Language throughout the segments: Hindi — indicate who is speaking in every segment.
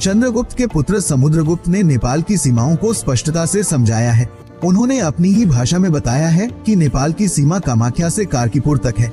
Speaker 1: चंद्रगुप्त के पुत्र समुद्रगुप्त ने नेपाल की सीमाओं को स्पष्टता से समझाया है। उन्होंने अपनी ही भाषा में बताया है कि नेपाल की सीमा कामाख्या से कारकीपुर तक है।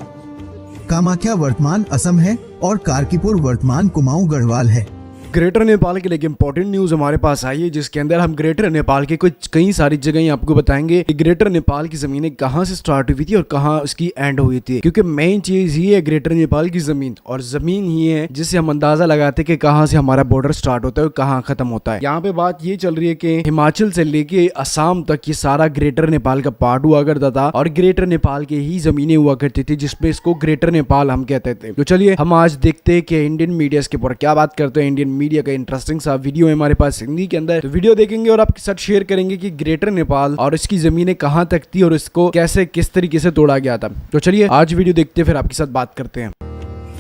Speaker 1: कामाख्या वर्तमान असम है और कारकीपुर वर्तमान कुमाऊं गढ़वाल है।
Speaker 2: ग्रेटर नेपाल के लिए इंपॉर्टेंट न्यूज हमारे पास आई है, जिसके अंदर हम ग्रेटर नेपाल के कुछ कई सारी जगह आपको बताएंगे कि ग्रेटर नेपाल की जमीनें कहां से स्टार्ट हुई थी और कहां उसकी एंड हुई थी, क्योंकि मेन चीज ही है ग्रेटर नेपाल की जमीन, और जमीन ही है जिससे हम अंदाजा लगाते हैं कि कहां से हमारा बॉर्डर स्टार्ट होता है और कहां खत्म होता है। यहाँ पे बात ये चल रही है कि हिमाचल से लेके असम तक ये सारा ग्रेटर नेपाल का पार्ट हुआ करता था और ग्रेटर नेपाल की ही जमीनें हुआ करती थी, जिसपे इसको ग्रेटर नेपाल हम कहते थे। तो चलिए हम आज देखते हैं कि इंडियन मीडिया इसके ऊपर क्या बात करते हैं। इंडियन मीडिया का इंटरेस्टिंग सा वीडियो है हमारे पास हिंदी के अंदर, तो वीडियो देखेंगे और आपके साथ शेयर करेंगे कि ग्रेटर नेपाल और इसकी जमीनें कहां तक थी और इसको कैसे किस तरीके से तोड़ा गया था। तो चलिए आज वीडियो देखते हैं, फिर आपके साथ बात करते हैं।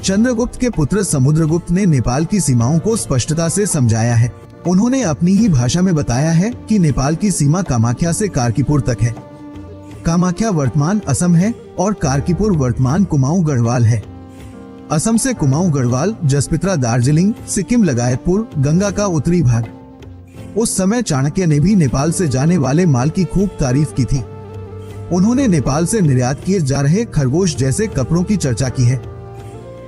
Speaker 1: चंद्रगुप्त के पुत्र समुद्रगुप्त ने नेपाल की सीमाओं को स्पष्टता से समझाया है। उन्होंने अपनी ही भाषा में बताया है कि नेपाल की सीमा कामाख्या से कारकीपुर तक है। कामाख्या वर्तमान असम है और कारकीपुर वर्तमान कुमाऊं गढ़वाल है। असम से कुमाऊं गढ़वाल, जसपित्रा, दार्जिलिंग, सिक्किम लगायतपुर, गंगा का उत्तरी भाग। उस समय चाणक्य ने भी नेपाल से जाने वाले माल की खूब तारीफ की थी। उन्होंने नेपाल से निर्यात किए जा रहे खरगोश जैसे कपड़ों की चर्चा की है।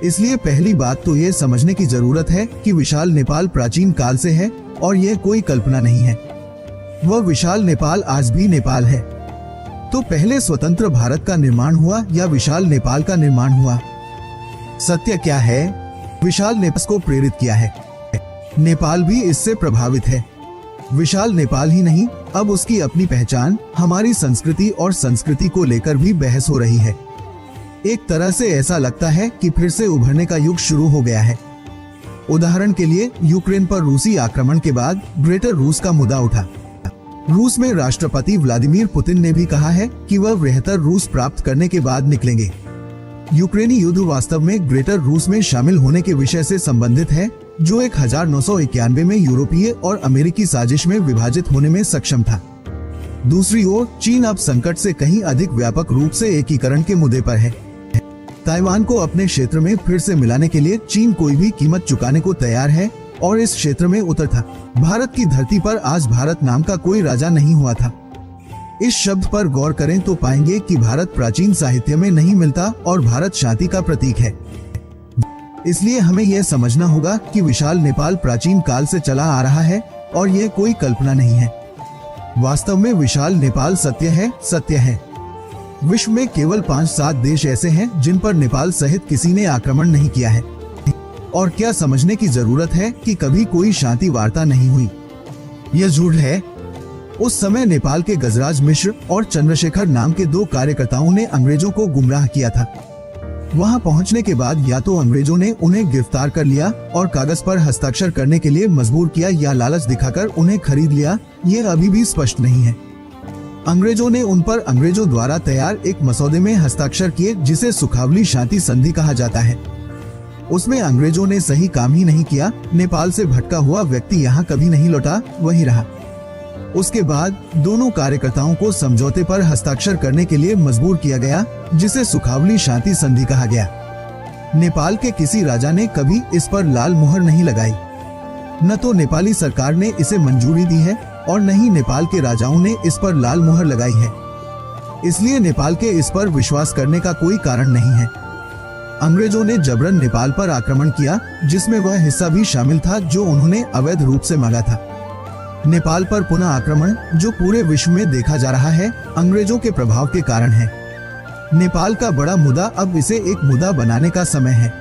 Speaker 1: इसलिए पहली बात तो ये समझने की जरूरत है कि विशाल नेपाल प्राचीन काल से है और यह कोई कल्पना नहीं है। वह विशाल नेपाल आज भी नेपाल है। तो पहले स्वतंत्र भारत का निर्माण हुआ या विशाल नेपाल का निर्माण हुआ? सत्य क्या है? विशाल नेपाल को प्रेरित किया है। नेपाल भी इससे प्रभावित है। विशाल नेपाल ही नहीं, अब उसकी अपनी पहचान, हमारी संस्कृति और संस्कृति को लेकर भी बहस हो रही है। एक तरह से ऐसा लगता है कि फिर से उभरने का युग शुरू हो गया है। उदाहरण के लिए यूक्रेन पर रूसी आक्रमण के बाद ग्रेटर रूस का मुद्दा उठा। रूस में राष्ट्रपति व्लादिमीर पुतिन ने भी कहा है कि वह बेहतर रूस प्राप्त करने के बाद निकलेंगे। यूक्रेनी युद्ध वास्तव में ग्रेटर रूस में शामिल होने के विषय से संबंधित है, जो 1991 में यूरोपीय और अमेरिकी साजिश में विभाजित होने में सक्षम था। दूसरी ओर चीन अब संकट से कहीं अधिक व्यापक रूप से एकीकरण के मुद्दे पर है। ताइवान को अपने क्षेत्र में फिर से मिलाने के लिए चीन कोई भी कीमत चुकाने को तैयार है और इस क्षेत्र में उतर था। भारत की धरती पर आज भारत नाम का कोई राजा नहीं हुआ था। इस शब्द पर गौर करें तो पाएंगे कि भारत प्राचीन साहित्य में नहीं मिलता और भारत शांति का प्रतीक है। इसलिए हमें यह समझना होगा कि विशाल नेपाल प्राचीन काल से चला आ रहा है और यह कोई कल्पना नहीं है। वास्तव में विशाल नेपाल सत्य है। विश्व में केवल 5-7 देश ऐसे हैं जिन पर नेपाल सहित किसी ने आक्रमण नहीं किया है। और क्या समझने की जरूरत है कि कभी कोई शांति वार्ता नहीं हुई? यह झूठ है। उस समय नेपाल के गजराज मिश्र और चंद्रशेखर नाम के 2 कार्यकर्ताओं ने अंग्रेजों को गुमराह किया था। वहां पहुंचने के बाद या तो अंग्रेजों ने उन्हें गिरफ्तार कर लिया और कागज पर हस्ताक्षर करने के लिए मजबूर किया या लालच दिखाकर उन्हें खरीद लिया, यह अभी भी स्पष्ट नहीं है। अंग्रेजों ने उन पर अंग्रेजों द्वारा तैयार एक मसौदे में हस्ताक्षर किए, जिसे सुखावली शांति संधि कहा जाता है। उसमें अंग्रेजों ने सही काम ही नहीं किया। नेपाल से भटका हुआ व्यक्ति यहाँ कभी नहीं लौटा, वहीं रहा। उसके बाद दोनों कार्यकर्ताओं को समझौते पर हस्ताक्षर करने के लिए मजबूर किया गया, जिसे सुखावली शांति संधि कहा गया। नेपाल के किसी राजा ने कभी इस पर लाल मुहर नहीं लगाई। न तो नेपाली सरकार ने इसे मंजूरी दी है और न ही नेपाल के राजाओं ने इस पर लाल मुहर लगाई है। इसलिए नेपाल के इस पर विश्वास करने का कोई कारण नहीं है। अंग्रेजों ने जबरन नेपाल पर आक्रमण किया, जिसमें वह हिस्सा भी शामिल था जो उन्होंने अवैध रूप से मांगा था। नेपाल पर पुनः आक्रमण, जो पूरे विश्व में देखा जा रहा है, अंग्रेजों के प्रभाव के कारण है। नेपाल का बड़ा मुद्दा अब इसे एक मुद्दा बनाने का समय है।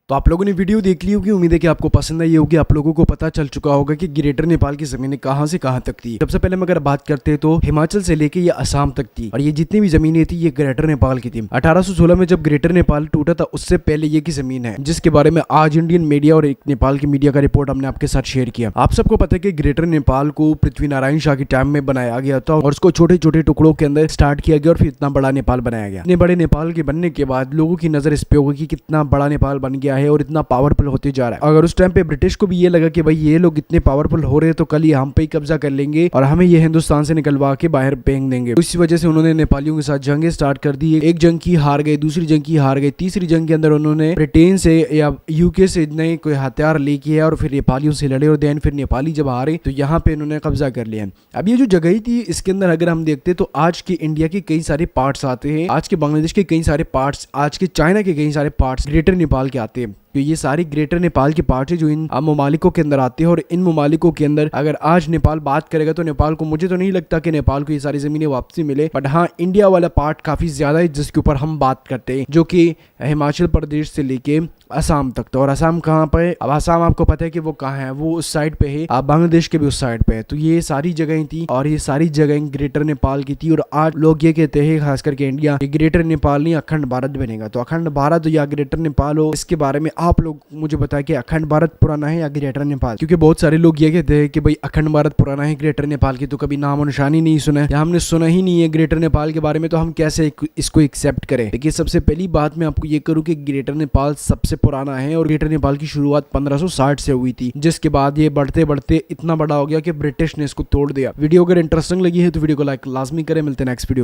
Speaker 2: तो आप लोगों ने वीडियो देख ली होगी, उम्मीद है कि आपको पसंद आई होगी। आप लोगों को पता चल चुका होगा कि ग्रेटर नेपाल की जमीनें कहां से कहां तक थी। सबसे पहले हम अगर बात करते हैं तो हिमाचल से लेके ये असम तक थी और ये जितनी भी जमीनें थी ये ग्रेटर नेपाल की थी। 1816 में जब ग्रेटर नेपाल टूटा था, उससे पहले ये की जमीन है, जिसके बारे में आज इंडियन मीडिया और एक नेपाल की मीडिया का रिपोर्ट हमने आपके साथ शेयर किया। आप सबको पता है कि ग्रेटर नेपाल को पृथ्वीनारायण शाह के टाइम में बनाया गया था और उसको छोटे छोटे टुकड़ों के अंदर स्टार्ट किया गया और फिर इतना बड़ा नेपाल बनाया गया। इतने बड़े नेपाल के बनने के बाद लोगों की नजर इस पे होगी कि कितना बड़ा नेपाल बन गया है है और इतना पावरफुल होते जा रहा है। अगर उस टाइम पे ब्रिटिश को भी ये लगा कि भाई ये लोग इतने पावरफुल हो रहे हैं तो कल ये हम पे ही कब्जा कर लेंगे और हमें ये हिंदुस्तान से निकलवा के बाहर फेंक देंगे, इसी वजह से उन्होंने नेपालियों के साथ जंगें स्टार्ट कर दी। एक जंग की हार गए, दूसरी जंग की हार गए, तीसरी जंग के अंदर उन्होंने ब्रिटेन से या यूके से नए कोई हथियार लेके और फिर नेपालियों से लड़े और देन फिर नेपाली जब हारे तो यहाँ पे इन्होंने कब्जा कर लिया। अब ये जो जगह थी इसके अंदर अगर हम देखते तो आज के इंडिया के कई सारे पार्ट्स आते हैं, आज के बांग्लादेश के कई सारे पार्ट्स, आज के चाइना के कई सारे पार्ट्स ग्रेटर नेपाल के आते हैं। तो ये सारी ग्रेटर नेपाल के पार्ट है जो इन ममालिकों के अंदर आते हैं और इन ममालिकों के अंदर अगर आज नेपाल बात करेगा तो नेपाल को, मुझे तो नहीं लगता कि नेपाल को ये सारी जमीनें वापसी मिले, बट हाँ इंडिया वाला पार्ट काफी ज्यादा है जिसके ऊपर हम बात करते हैं, जो कि हिमाचल प्रदेश से लेके असम तक। तो और असम कहाँ पे, अब असम आपको पता है कि वो कहाँ है, वो उस साइड पे है, आप बांग्लादेश के भी उस साइड पे है। तो ये सारी जगहें थी और ये सारी जगहें ग्रेटर नेपाल की थी और आज लोग ये कहते हैं खास करके इंडिया कि ग्रेटर नेपाल नहीं अखंड भारत बनेगा। तो अखंड भारत या ग्रेटर नेपाल हो, इसके बारे में आप लोग मुझे बताया कि अखंड भारत पुराना है या ग्रेटर नेपाल, क्योंकि बहुत सारे लोग ये कहते हैं कि भाई अखंड भारत पुराना है, ग्रेटर नेपाल की तो कभी नाम और निशान ही नहीं सुना है या हमने सुना ही नहीं है ग्रेटर नेपाल के बारे में, तो हम कैसे इसको एक्सेप्ट करें। देखिए सबसे पहली बात मैं आपको ये करूँ कि ग्रेटर नेपाल सबसे पुराना है और ग्रेटर नेपाल की शुरुआत 1560 से हुई थी, जिसके बाद ये बढ़ते बढ़ते इतना बड़ा हो गया कि ब्रिटिश ने इसको तोड़ दिया। वीडियो अगर इंटरेस्टिंग लगी है तो वीडियो को लाइक लाजमी करें। मिलते हैं नेक्स्ट वीडियो में।